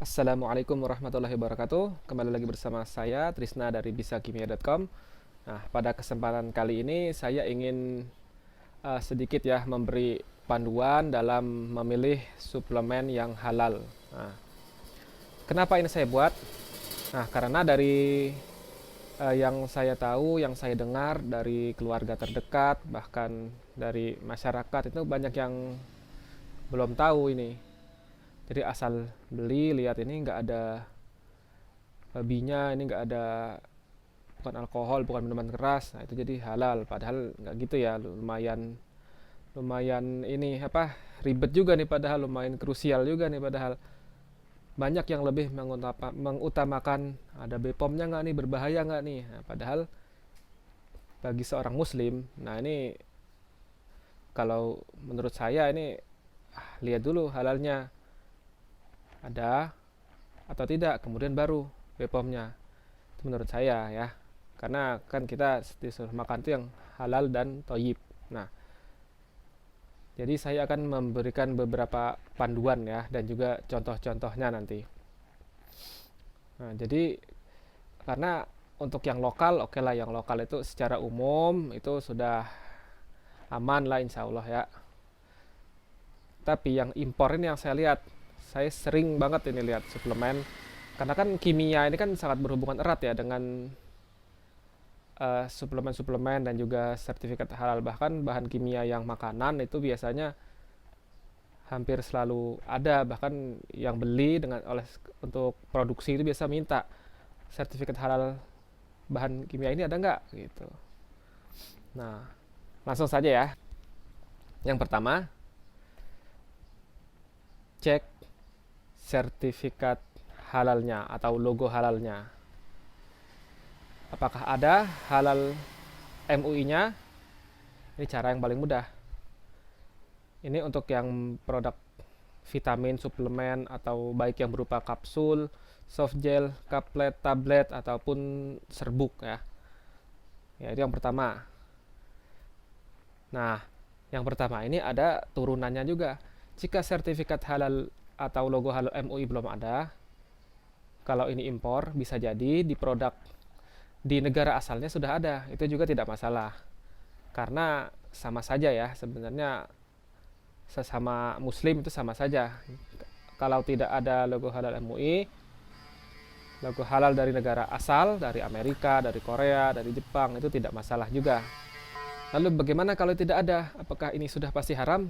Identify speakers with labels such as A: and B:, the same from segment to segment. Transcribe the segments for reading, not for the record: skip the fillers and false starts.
A: Assalamualaikum warahmatullahi wabarakatuh. Kembali lagi bersama saya Trisna dari bisakimia.com. Nah, pada kesempatan kali ini saya ingin sedikit ya memberi panduan dalam memilih suplemen yang halal. Nah, kenapa ini saya buat? Nah, karena dari yang saya tahu, yang saya dengar dari keluarga terdekat, bahkan dari masyarakat itu banyak yang belum tahu ini. Jadi asal beli lihat ini nggak ada babinya, ini nggak ada, bukan alkohol, bukan minuman keras, nah itu jadi halal, padahal nggak gitu ya. Lumayan lumayan ini apa, ribet juga nih, padahal lumayan krusial juga nih, padahal banyak yang lebih mengutamakan ada BPOM-nya nggak nih, berbahaya nggak nih. Nah, padahal bagi seorang muslim, nah ini kalau menurut saya ini, lihat dulu halalnya ada atau tidak, kemudian baru BPOM-nya. Itu menurut saya ya, karena kan kita disuruh makan tuh yang halal dan toyib. Nah, jadi saya akan memberikan beberapa panduan ya, dan juga contoh-contohnya nanti. Nah, jadi karena untuk yang lokal, oke lah, yang lokal itu secara umum itu sudah aman lah insya Allah ya. Tapi yang impor ini yang saya lihat, saya sering banget ini lihat suplemen, karena kan kimia ini kan sangat berhubungan erat ya dengan suplemen-suplemen dan juga sertifikat halal. Bahkan bahan kimia yang makanan itu biasanya hampir selalu ada, bahkan yang beli dengan untuk produksi itu biasa minta sertifikat halal, bahan kimia ini ada nggak gitu. Nah, langsung saja ya. Yang pertama, cek sertifikat halalnya atau logo halalnya. Apakah ada halal MUI-nya? Ini cara yang paling mudah. Ini untuk yang produk vitamin, suplemen, atau baik yang berupa kapsul, soft gel, kaplet, tablet, ataupun serbuk ya. Ya, itu yang pertama. Nah, yang pertama ini ada turunannya juga. Jika sertifikat halal atau logo halal MUI belum ada, kalau ini impor, bisa jadi di produk di negara asalnya sudah ada. Itu juga tidak masalah. Karena sama saja ya, sebenarnya sesama muslim itu sama saja. Kalau tidak ada logo halal MUI, logo halal dari negara asal, dari Amerika, dari Korea, dari Jepang, itu tidak masalah juga. Lalu bagaimana kalau tidak ada? Apakah ini sudah pasti haram?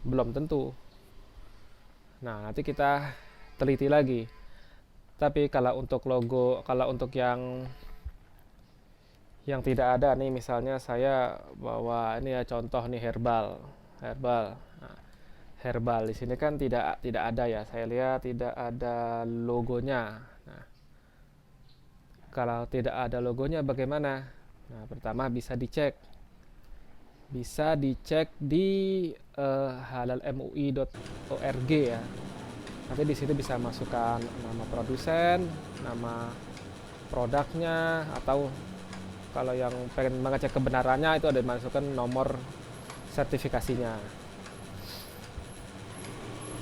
A: Belum tentu. Nah, nanti kita teliti lagi. Tapi kalau untuk logo, kalau untuk yang tidak ada nih, misalnya saya bawa ini ya, contoh nih, herbal. Herbal. Nah, herbal di sini kan tidak ada ya. Saya lihat tidak ada logonya. Nah, kalau tidak ada logonya bagaimana? Nah, pertama bisa dicek di halalmui.org ya. Nanti di sini bisa masukkan nama produsen, nama produknya, atau kalau yang pengen mengecek kebenarannya itu ada masukkan nomor sertifikasinya.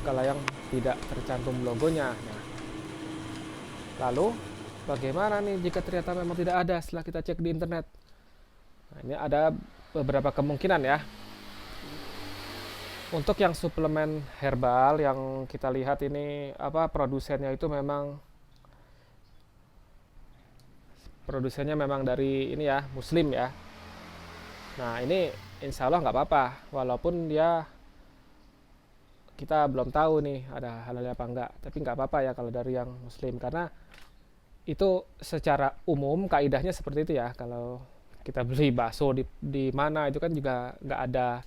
A: Kalau yang tidak tercantum logonya, nah, lalu bagaimana nih jika ternyata memang tidak ada setelah kita cek di internet? Nah, ini ada beberapa kemungkinan ya. Untuk yang suplemen herbal yang kita lihat ini, produsennya itu memang dari ini ya, muslim ya. Nah, ini insya Allah nggak apa-apa, walaupun dia kita belum tahu nih ada halalnya apa enggak, tapi nggak apa-apa ya kalau dari yang muslim, karena itu secara umum kaidahnya seperti itu ya. Kalau kita beli bakso di mana itu kan juga nggak ada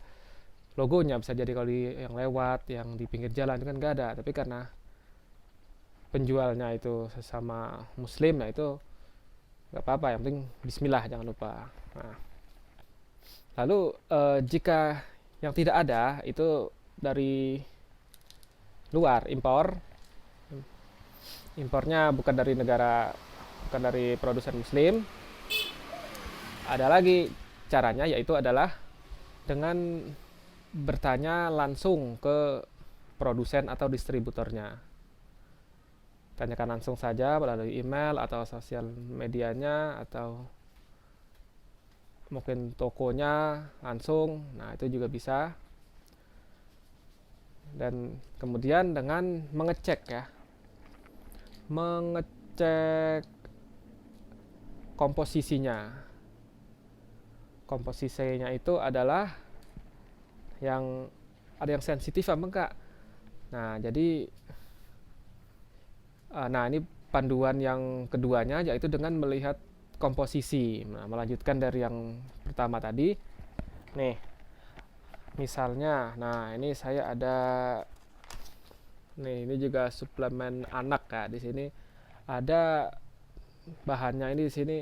A: logonya, bisa jadi kalau yang lewat, yang di pinggir jalan itu kan nggak ada, tapi karena penjualnya itu sesama muslim, nah itu nggak apa-apa, yang penting bismillah, jangan lupa. Nah, lalu jika yang tidak ada itu dari luar, impornya bukan dari produsen muslim, ada lagi caranya, yaitu adalah dengan bertanya langsung ke produsen atau distributornya. tanyakan langsung saja melalui email atau sosial medianya atau mungkin tokonya langsung. Nah, itu juga bisa. Dan kemudian dengan mengecek ya, mengecek komposisinya. Komposisinya itu adalah yang ada yang sensitif apa enggak. Nah, jadi nah ini panduan yang keduanya, yaitu dengan melihat komposisi. Nah, melanjutkan dari yang pertama tadi. Nih, misalnya, nah ini saya ada, nih ini juga suplemen anak ya. Di sini ada bahannya, ini di sini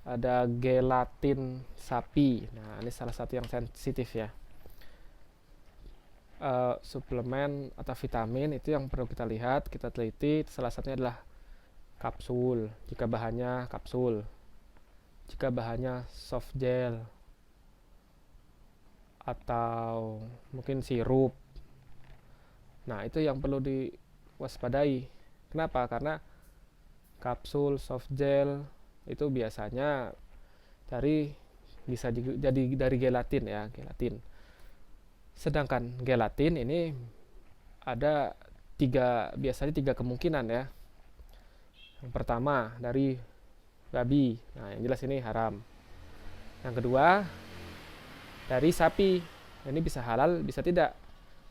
A: ada gelatin sapi. Nah, ini salah satu yang sensitif ya. Suplemen atau vitamin itu yang perlu kita lihat, kita teliti. Salah satunya adalah kapsul, jika bahannya kapsul. Jika bahannya soft gel atau mungkin sirup, nah itu yang perlu diwaspadai. Kenapa? Karena kapsul, soft gel itu biasanya bisa jadi dari gelatin ya, gelatin. Sedangkan gelatin ini ada biasanya tiga kemungkinan ya. Yang pertama dari babi, nah yang jelas ini haram. Yang kedua dari sapi, ini bisa halal bisa tidak.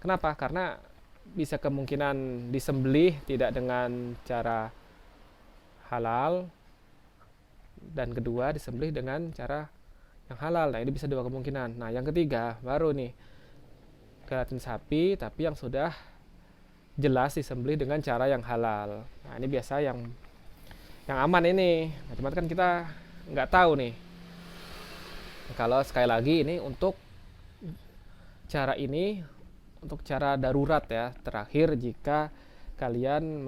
A: Kenapa? Karena bisa kemungkinan disembelih tidak dengan cara halal, dan kedua disembelih dengan cara yang halal. Nah, ini bisa dua kemungkinan. Nah, yang ketiga baru nih gelatin sapi tapi yang sudah jelas disembelih dengan cara yang halal. Nah, ini biasa yang aman ini. Nah, cuman kan kita nggak tahu nih. Kalau sekali lagi ini untuk cara darurat ya. Terakhir, jika kalian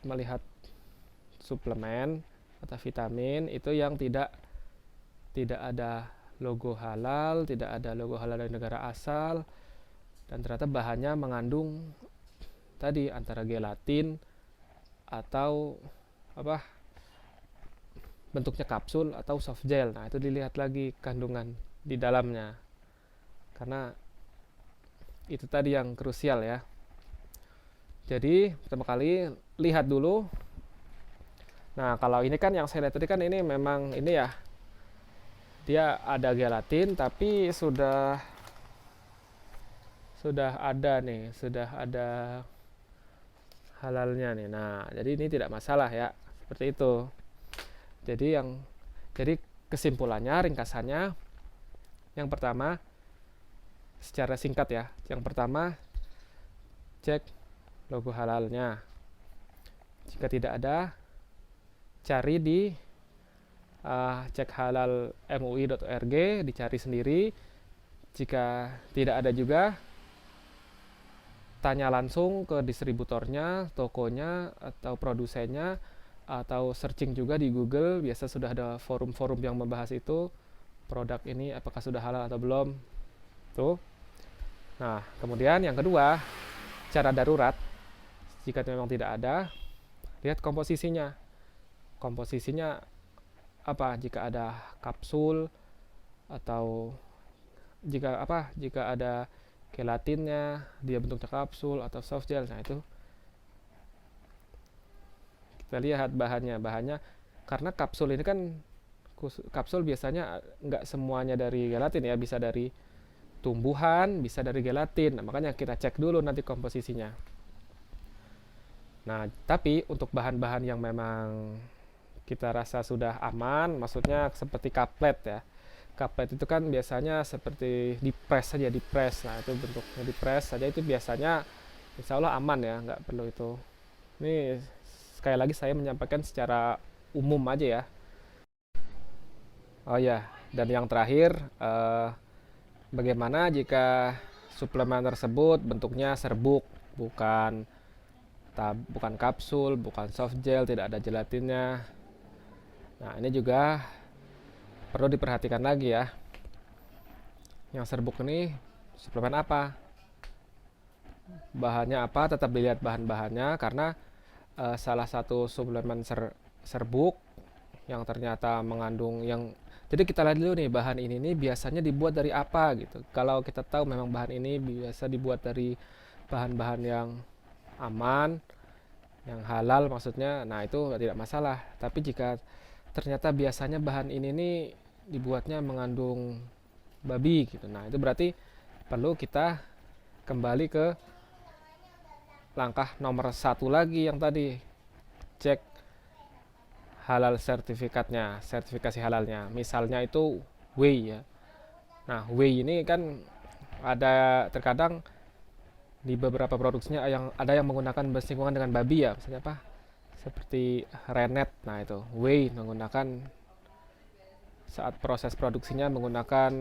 A: melihat suplemen atau vitamin itu yang tidak ada logo halal, tidak ada logo halal dari negara asal, dan ternyata bahannya mengandung tadi antara gelatin atau bentuknya kapsul atau soft gel. Nah, itu dilihat lagi kandungan di dalamnya, karena itu tadi yang krusial ya. Jadi pertama kali lihat dulu. Nah, kalau ini kan yang saya lihat tadi kan ini memang ini ya, dia ada gelatin tapi sudah ada halalnya nih. Nah, jadi ini tidak masalah ya, seperti itu. Jadi kesimpulannya, ringkasannya, yang pertama secara singkat ya. Yang pertama, cek logo halalnya. Jika tidak ada, cari di cek halal mui.org, dicari sendiri. Jika tidak ada juga, tanya langsung ke distributornya, tokonya, atau produsennya, atau searching juga di Google. Biasa sudah ada forum-forum yang membahas itu, produk ini apakah sudah halal atau belum. Tuh. Nah, kemudian yang kedua, cara darurat. Jika memang tidak ada, lihat komposisinya. Komposisinya apa? Jika ada kapsul atau jika ada gelatinnya, dia bentuknya kapsul atau soft gel. Nah, itu kita lihat bahannya karena kapsul ini kan kapsul biasanya nggak semuanya dari gelatin ya, bisa dari tumbuhan, bisa dari gelatin. Nah, makanya kita cek dulu nanti komposisinya. Nah, tapi untuk bahan-bahan yang memang kita rasa sudah aman, maksudnya seperti kaplet ya. Kaplet itu kan biasanya seperti dipres saja, dipres. Nah, itu bentuknya dipres saja, itu biasanya insya Allah aman ya, nggak perlu itu. Ini sekali lagi saya menyampaikan secara umum aja ya. Oh ya, dan yang terakhir, bagaimana jika suplemen tersebut bentuknya serbuk, bukan kapsul, bukan soft gel, tidak ada gelatinnya. Nah, ini juga perlu diperhatikan lagi ya. Yang serbuk ini suplemen apa? Bahannya apa? Tetap dilihat bahan-bahannya, karena salah satu suplemen serbuk yang ternyata mengandung yang, jadi kita lihat dulu nih bahan ini nih biasanya dibuat dari apa gitu. Kalau kita tahu memang bahan ini biasa dibuat dari bahan-bahan yang aman, yang halal maksudnya, nah itu tidak masalah. Tapi jika ternyata biasanya bahan ini nih dibuatnya mengandung babi gitu, nah itu berarti perlu kita kembali ke langkah nomor satu lagi yang tadi, cek halal sertifikatnya, sertifikasi halalnya. Misalnya itu whey ya. Nah, whey ini kan ada terkadang di beberapa produksinya yang ada yang menggunakan bersinggungan dengan babi ya, misalnya apa? Seperti Rennet. Nah, itu whey menggunakan saat proses produksinya menggunakan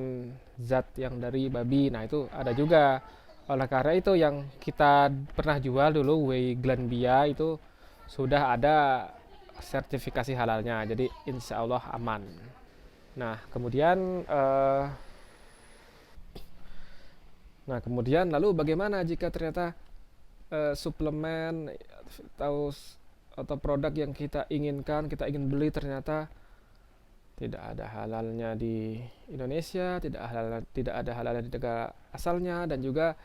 A: zat yang dari babi. Nah, itu ada juga. Oleh karena itu yang kita pernah jual dulu whey Glanbia itu sudah ada sertifikasi halalnya, jadi insya Allah aman. Nah kemudian lalu bagaimana jika ternyata suplemen atau produk yang kita inginkan, kita ingin beli ternyata tidak ada halalnya di Indonesia, tidak ada halalnya di negara asalnya, dan juga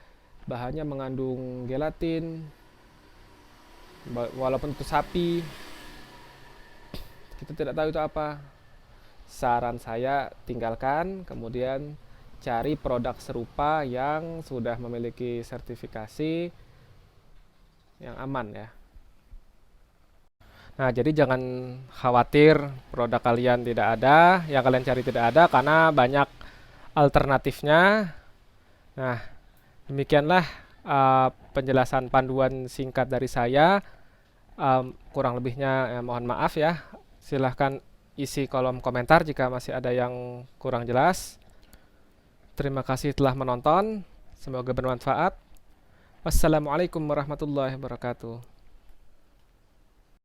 A: bahannya mengandung gelatin walaupun itu sapi, kita tidak tahu itu apa. Saran saya tinggalkan, kemudian cari produk serupa yang sudah memiliki sertifikasi yang aman ya. Nah, jadi jangan khawatir produk kalian tidak ada, yang kalian cari tidak ada, karena banyak alternatifnya. Nah, demikianlah penjelasan panduan singkat dari saya. Kurang lebihnya mohon maaf ya. Silahkan isi kolom komentar jika masih ada yang kurang jelas. Terima kasih telah menonton. Semoga bermanfaat. Wassalamualaikum warahmatullahi wabarakatuh.